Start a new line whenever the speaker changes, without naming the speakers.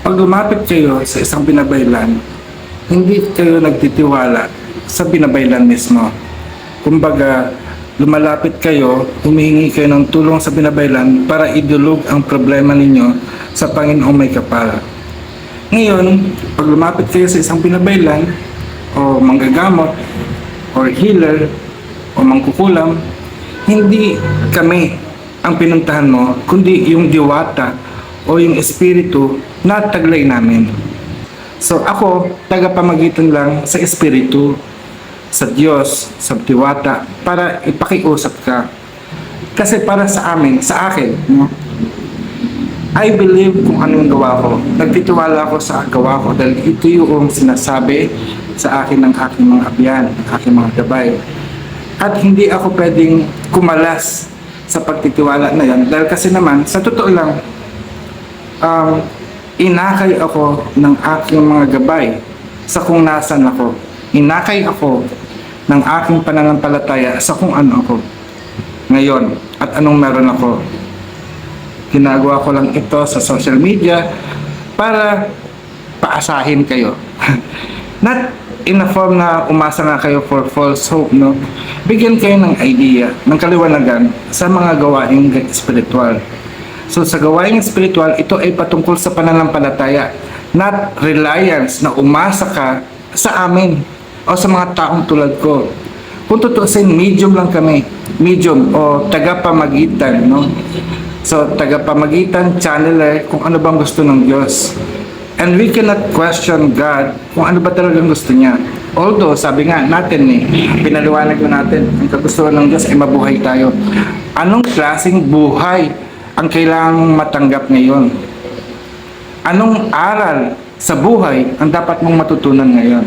Pag lumapit kayo sa isang binabaylan, hindi kayo nagtitiwala sa binabaylan mismo. Kumbaga, lumalapit kayo, humihingi kayo ng tulong sa binabaylan para idulog ang problema ninyo sa Panginoong may kapal. Ngayon, pag lumapit kayo sa isang binabaylan, o manggagamot, or healer, o mangkukulam, hindi kami ang pinuntahan mo, kundi yung diwata o yung espiritu na taglay namin. So ako, tagapamagitan lang sa espiritu, sa Diyos, sa diwata, para ipakiusap ka. Kasi para sa amin, sa akin, no? I believe kung ano yung gawa ko. Nagtitiwala ako sa gawa ko dahil ito yung sinasabi sa akin ng aking mga abyan, aking mga gabay. At hindi ako pwedeng kumalas sa pagtitiwala na yan dahil kasi naman, sa totoo lang, inakay ako ng aking mga gabay sa kung nasan ako. Inakay ako ng aking pananampalataya sa kung ano ako ngayon at anong meron ako. Ginagawa ko lang ito sa social media para paasahin kayo. Not in a form na umasa nga kayo for false hope, no? Bigyan kayo ng idea, ng kaliwanagan sa mga gawaing spiritual. So sa gawaing spiritual, ito ay patungkol sa pananampalataya, not reliance na umasa ka sa amin o sa mga taong tulad ko. Kung tutusin, medium lang kami. Medium o tagapamagitan, no? So, tagapamagitan, channeler, kung ano bang gusto ng Diyos. And we cannot question God kung ano ba talagang gusto niya. Although, sabi nga natin pinaliwanag na natin, ang kagustuhan ng Diyos ay mabuhay tayo. Anong klaseng buhay ang kailangang matanggap ngayon? Anong aral sa buhay ang dapat mong matutunan ngayon?